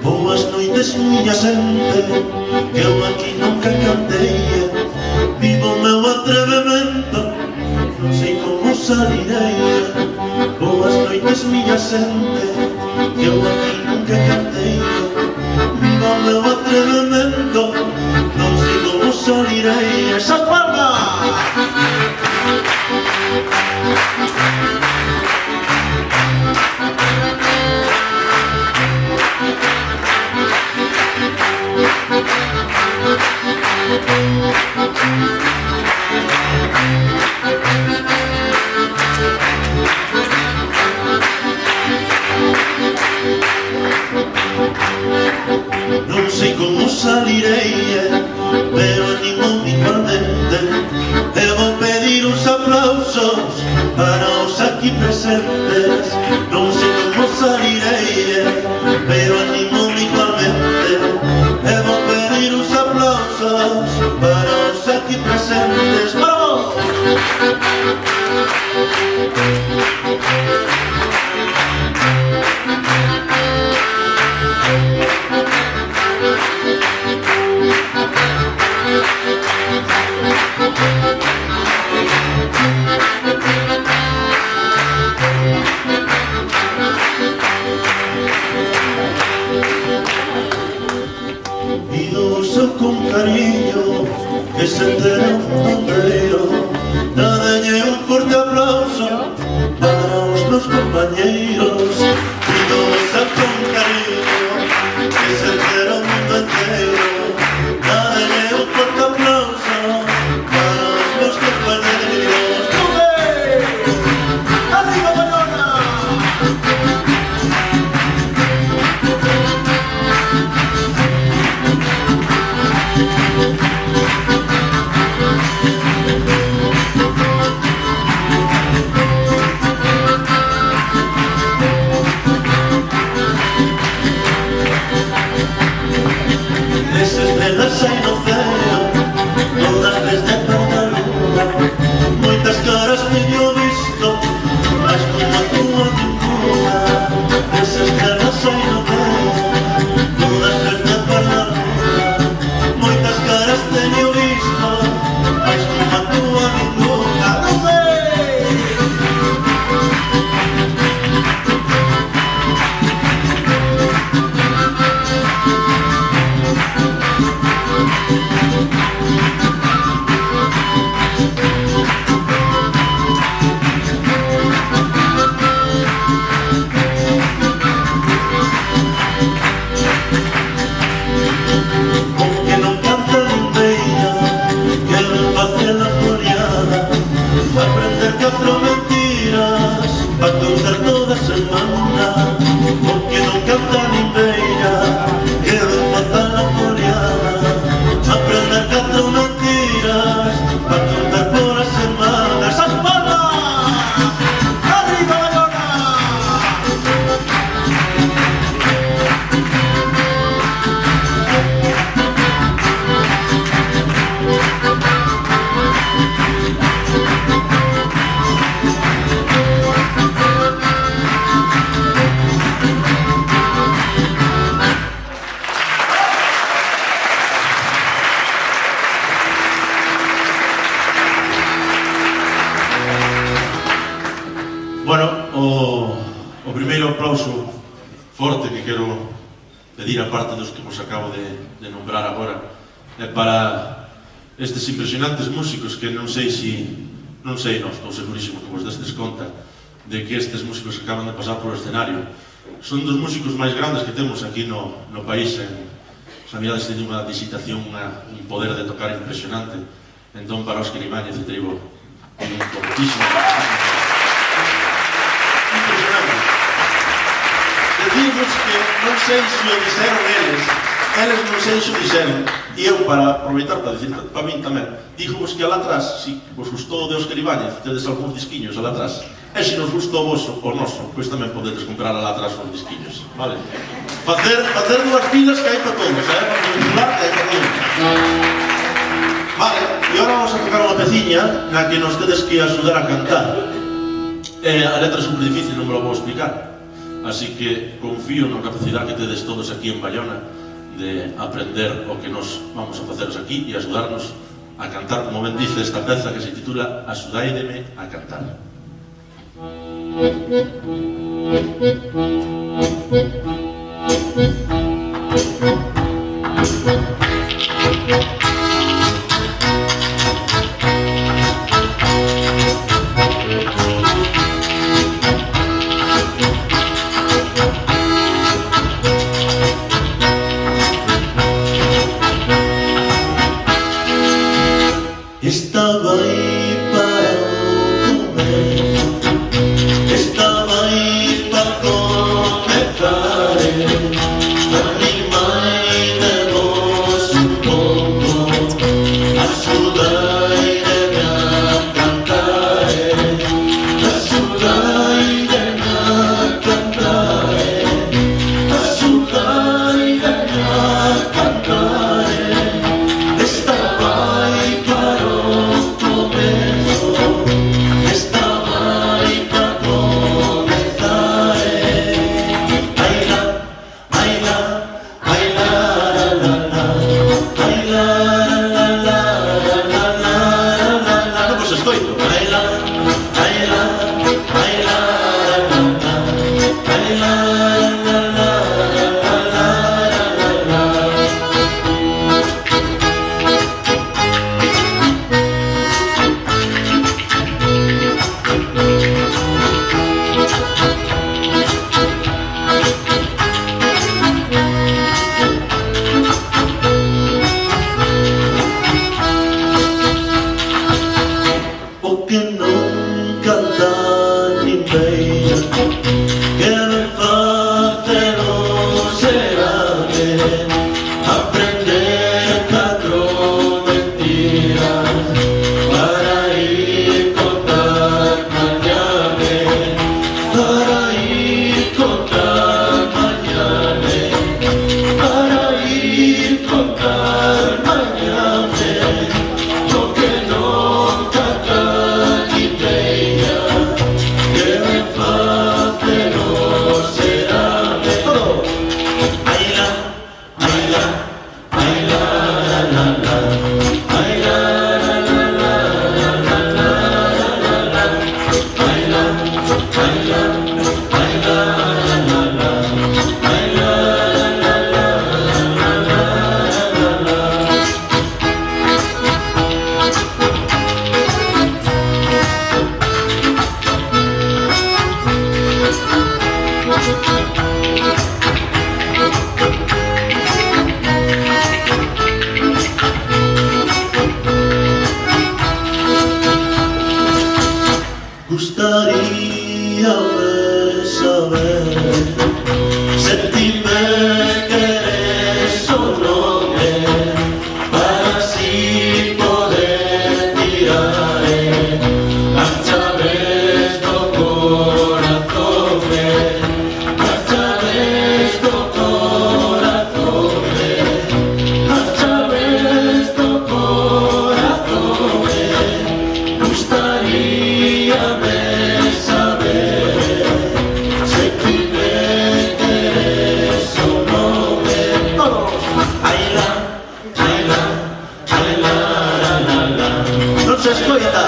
Boas noites, miña xente, que eu aquí nunca canteia. Vivo o meu atrevemento, non sei como salirei. Boas noites, miña xente, que eu aquí nunca canteia. Vivo o meu atrevemento, non sei como salirei. Esa palma! Non sei como salirei, pero animo igualmente. E vou pedir uns aplausos para os aquí presentes. Non sei como salirei, pero animo igualmente. E vou pedir uns aplausos para os aquí presentes. ¡Vamos! Pido con cariño que se entere un bombeiro. Dadelle un fuerte aplauso para os meus compañeiros. Pido con cariño que se entere un mundo inteiro. Dadelle un fuerte aplauso para os meus compañeiros. ¡Sube! ¡Arriba Bayona! Estrelas hai no ceo, todas desde perda luna. Moitas caras teño visto, mas como a túa ninguna. Esas estrelas hai no ceo, todas desde perda luna. Moitas caras teño visto, mas como a túa ninguna. ¡Nube! Aprender cuatro mentiras pa' contar toda semana. Porque non canta nin beira, quero empezar la foliada. Aprender cuatro mentiras pa' contar toda semana. ¡Esas palmas! ¡Arriba Bayona! Bueno, o primeiro aplauso forte que quero pedir a parte dos que vos acabo de nombrar agora é para estes impresionantes músicos que non sei, non estou segurísimo que vos destes conta de que estes músicos que acaban de pasar por o escenario son dos músicos máis grandes que temos aquí no país. En Sanidades teñen unha digitación, un poder de tocar impresionante. Entón, para Óscar Ibáñez e Tribo, un fortísimo impresionante. Decimos que non sei se o dixeron eles, eles non sei xo dixeron, e eu para aproveitar para dicir para min tamén, dígovos que alá atrás, si vos gustou de Óscar Ibáñez, tedes algúns disquiños alá atrás, e se nos gustou o vosso, o noso, pois tamén podedes comprar alá atrás os disquiños, vale? Facer dúas pilas que hai para todos, para vincular que hai para todos. Vale, e agora vamos a tocar unha peciña na que nos tedes que axudar a cantar. A letra é super difícil, non me lo vou explicar, así que confío na capacidade que tedes todos aquí en Bayona de aprender o que nos vamos a faceros aquí e axudarnos a cantar, como ben dice esta peza que se titula Axudáideme a cantar. Estaba aí para comer, estaba aí para comezar, animai de vos un pouco, axudaideme a cantar, axudaideme a cantar, axudaideme a cantar. Estaba aí para gustaría saber se ti me queres o no para así poder tirar las chaves do corazón, las chaves do corazón, las chaves do corazón. Gustaría saber se ti me queres o no. Todos. Ay la, la. Non se escoita.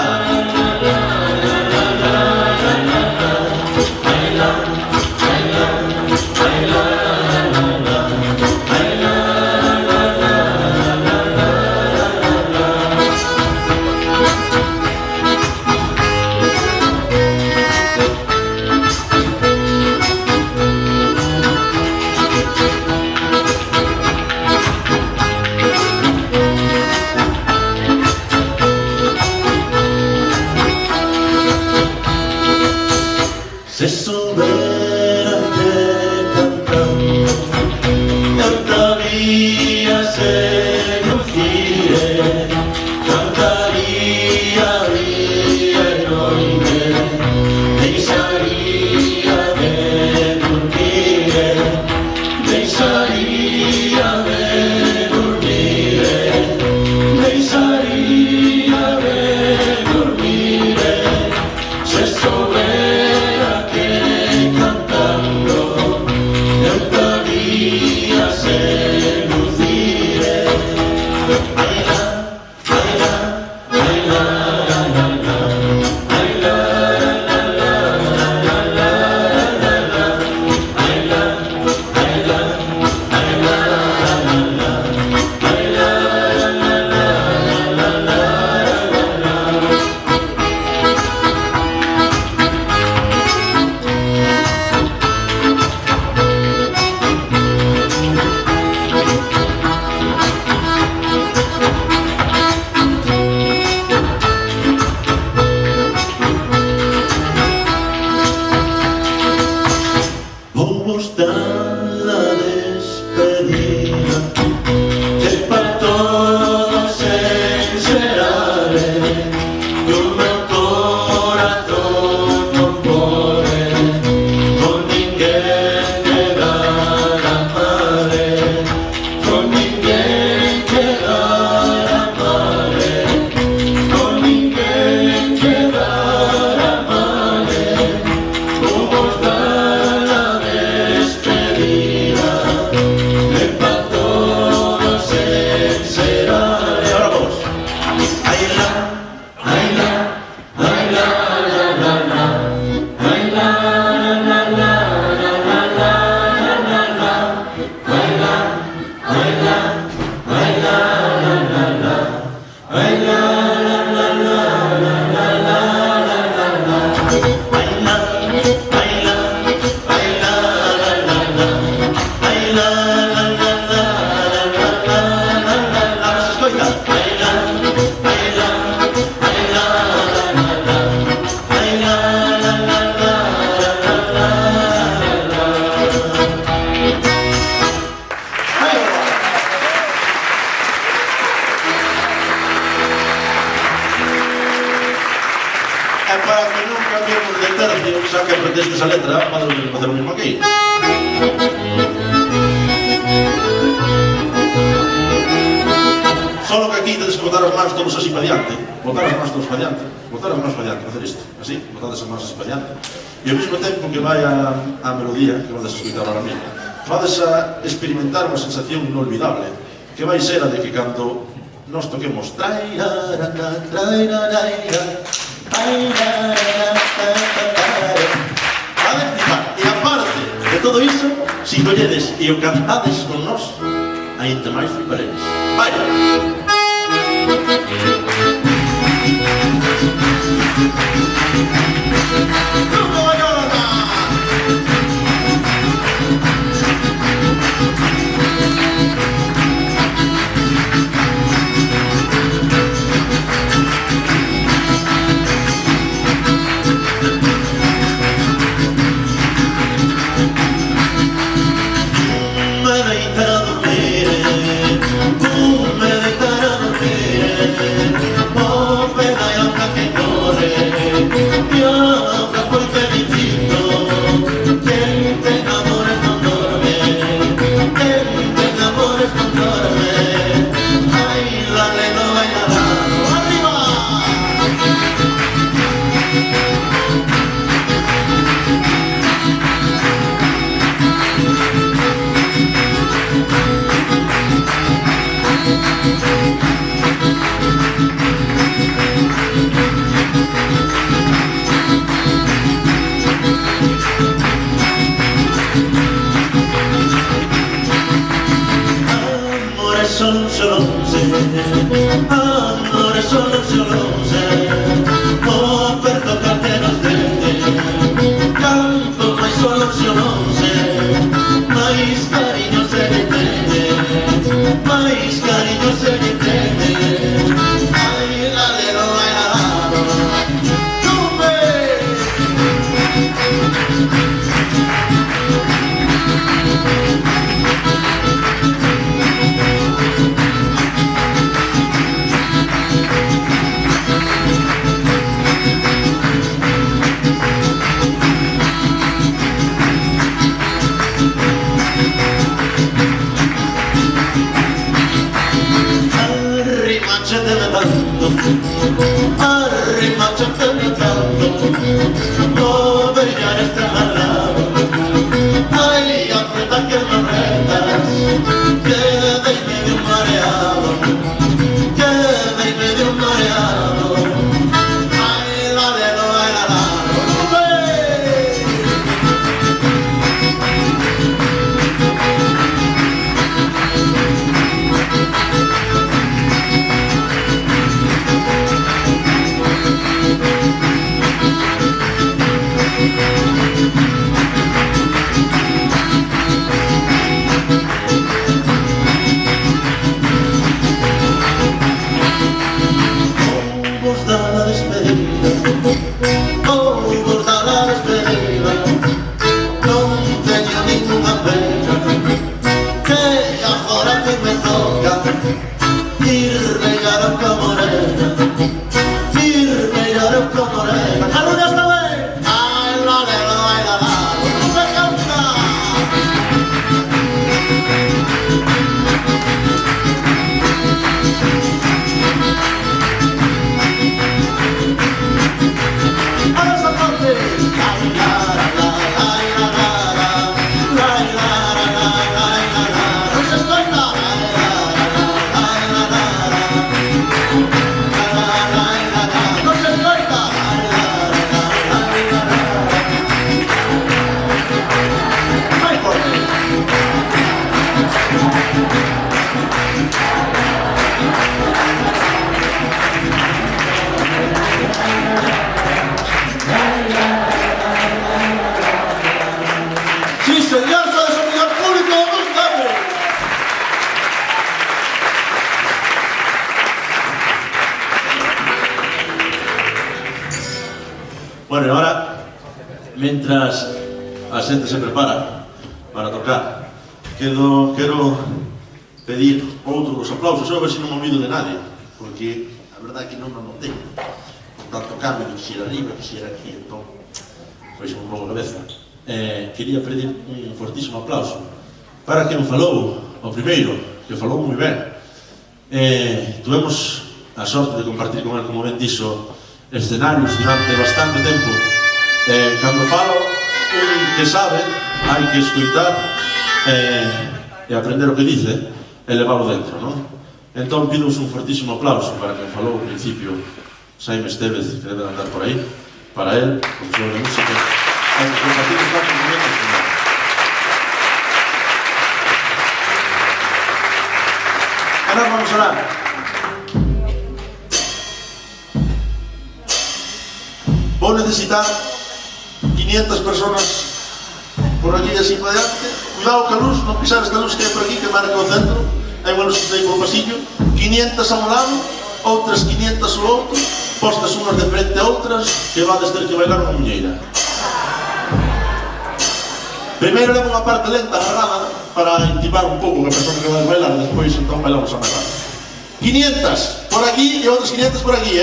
Se souberan que cantando, cantaría. tercio, xa que aprendestes a letra, podemos facer o mismo aquí. Solo que aquí tedes que botar as mans todos así para diante. Botar as mans todos para diante. Botar as mans para diante, facer isto. Así, botades as mans así para diante. E ao mesmo tempo que vai a melodía, que vades a escutar ahora mismo, vades a experimentar unha sensación inolvidable, que vai ser a de que cando nos toquemos e aparte de todo iso, si colledes e o cantades con nós, ainda máis fliparedes. Vai! Amore soluzione, oh per toccarte nos dente, canto mai soluzione, mais cariño se detiene, mais cariño se detiene, ay la de lo bailado, tumbe. Arrimacciatemi tanto, no brillar este al lado. Ay, aprieta que me apretas, queda y medio mareado, queda y medio mareado. Ay, la dedo, ay, la lado. Bueno, e ahora, mentras a xente se prepara para tocar, quero pedir outro dos aplausos, a ver se non me olvido de nadie, porque a verdade é que non me notei, por tanto cambio, que si era arriba, que si era aquí, entón, pois un pouco a cabeza. Quería pedir un fortísimo aplauso para quen falou, o primeiro, que falou moi ben. Tuvemos a sorte de compartir con ele, como ben dixo, escenarios durante bastante tempo. Cando falo, un que sabe, hai que escoitar e aprender o que dice e leválo dentro, non? Entón, pidous un fortísimo aplauso para quen falou ao principio, Xaime Estévez, que debe andar por aí, para él, profesor de música, e compartir os 4 momentos con él. Ahora vamos a orar. Vou necesitar 500 personas por aquí así para diante. Cuidado ca luz, non pisar esta luz que hai por aquí, que marca o centro. Hai unha luz que tem por pasillo. 500 a un lado, outras 500 ao outro, postas unhas de frente a outras, que vades ter que bailar unha muñeira. Primeiro levo unha parte lenta, agarrada, para intimar un pouco que a persona que vai bailar, despois entón bailamos a máis rápido. 500 por aquí e outras 500 por aquí,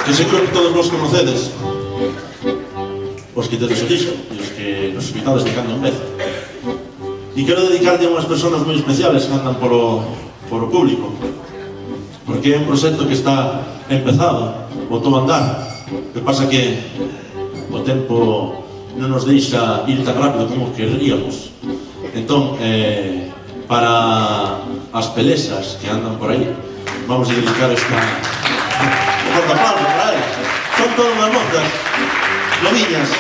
que seguro que todos vos conocedes, os que tedes o disco e os que nos escuitades de cando en vez. E quero dedicarlle a unhas persoas moi especiales que andan polo público, porque é un proxecto que está empezado, botou a andar. O que pasa que o tempo non nos deixa ir tan rápido como querríamos. Entón, para as pelesas que andan por aí, vamos a dedicar esta cortapalma para eles. Son todas unhas mozas noviñas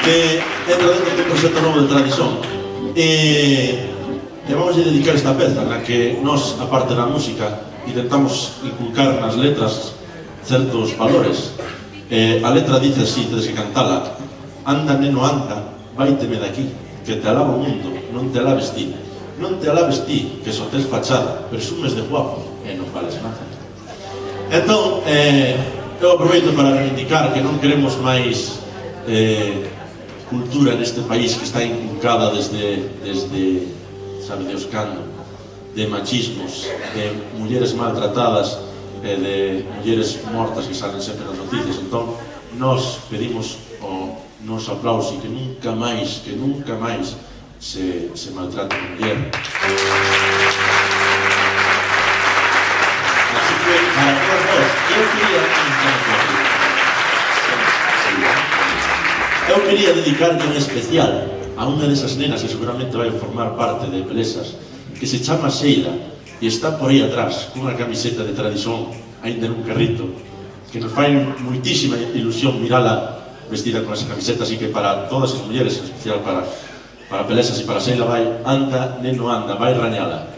que entra dentro dun proxecto novo de tradición. E vamos a dedicar esta peza na que nós, a parte da música, intentamos inculcar nas letras certos valores. A letra dice así, tedes que cantala: anda, neno, anda, vaiteme daqui, que te alaba o mundo, non te alabes ti. Non te alabes ti, que só tes fachada, presumes de guapo e non vales nada. Entón, eu aproveito para reivindicar que non queremos máis cultura neste país que está inculcada desde sabe Deus cando, de machismos, de mulleres maltratadas e de mulleres mortas que salen sempre nas noticias. Entón, nós pedimos o noso aplauso e que nunca máis se maltrate a muller. Así que, para todos vos, eu quería dedicarme en especial a unha desas nenas que seguramente vai formar parte de Pelesas, que se chama Sheila e está por aí atrás cunha camiseta de tradición ainda nun carrito, que nos fai moitísima ilusión mirala vestida con esa camiseta. Así que para todas as mulleres, en especial para Pelesas e para Sheila, vai: anda, neno, anda, vai rañala.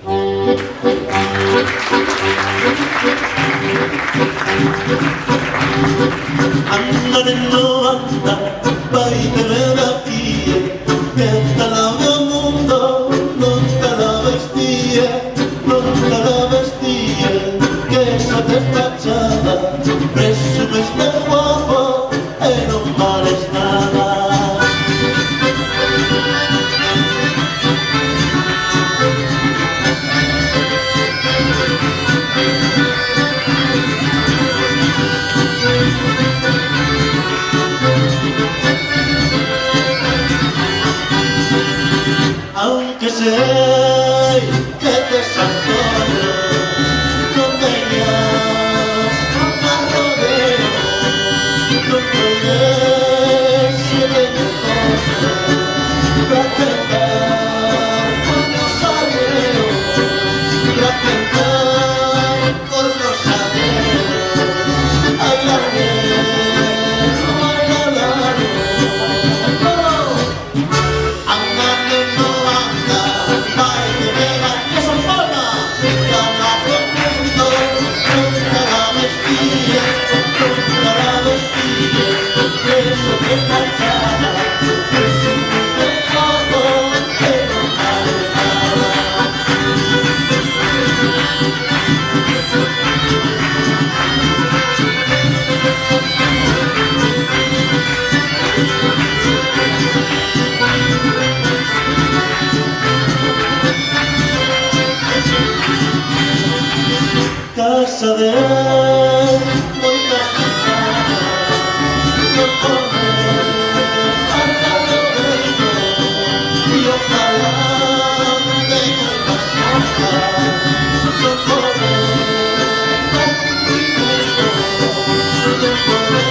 Anda, neno, anda, vai te ver aquí, que te alabe o mundo, non te alabes ti, non te alabes ti, que esa despachada, presumes de guapo e non vales nada. Aunque sei que te santones, non veñas a rodeo, non podes ser encosto pra cantar con los aleos, pra cantar con los aleos. Ay, casa de moitas ventanas, non comer ata do reino, e ojalá de moitas cosas, non comer dar cumplimiento, non comer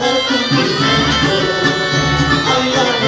dar cumplimiento. Ay, ay,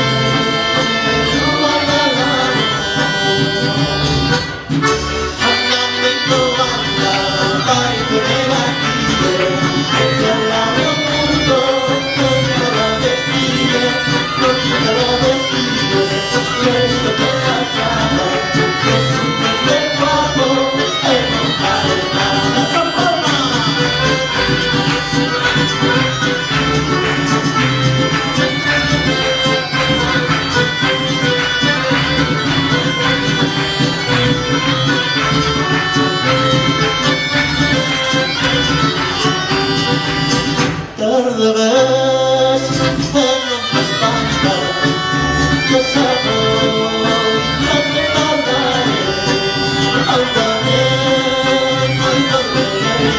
tarde ves en un espanta, que sabor que tardaré, al también, al dormir,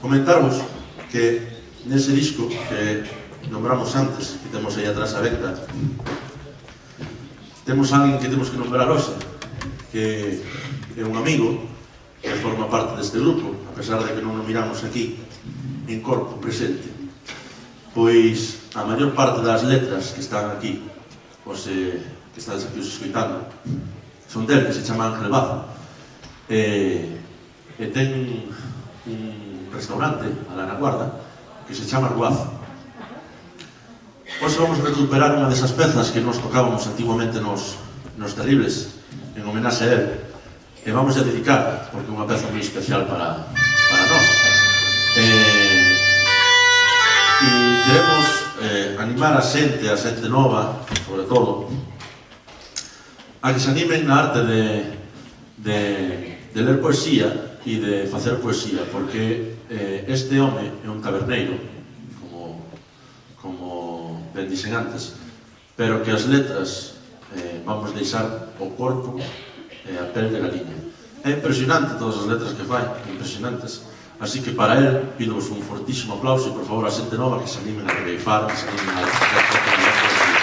Comentarvos que nese disco que nombramos antes, que temos aí atrás a venta, temos alguén que temos que nombrar hoxe, que é un amigo que forma parte deste grupo, a pesar de que non o miramos aquí en corpo presente. Pois a maior parte das letras que están aquí, que estades aquí os escoitando, son del, que se chama Ángel Baza, e ten un restaurante a la Guarda que se chama Ruaz. Hoxe vamos recuperar unha desas pezas que nos tocábamos antiguamente nos Terribles en homenaxe a él, e vamos a dedicar porque é unha peza moi especial para nós, e queremos animar a xente nova, sobre todo, a que se animen na arte de ler poesía e de facer poesía, porque este home é un taberneiro, como ben dixen antes, pero que as letras vamos deixar o corpo e a pel de galiña. É impresionante todas as letras que fai, impresionantes, así que para él pidovos un fortísimo aplauso e por favor a xente nova que se animen a reveifar, que se animen a poesía.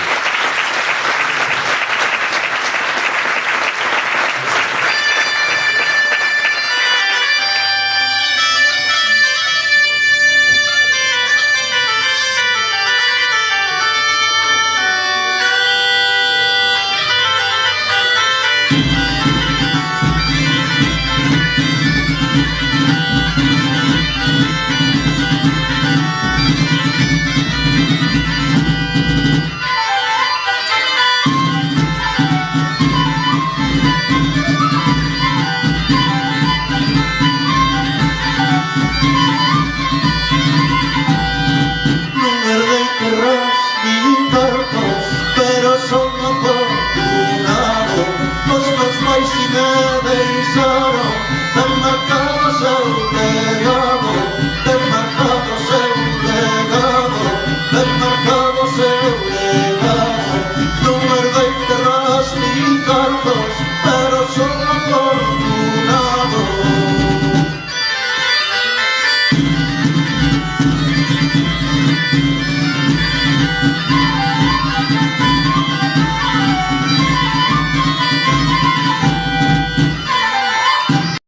Pero son afortunados os máis máis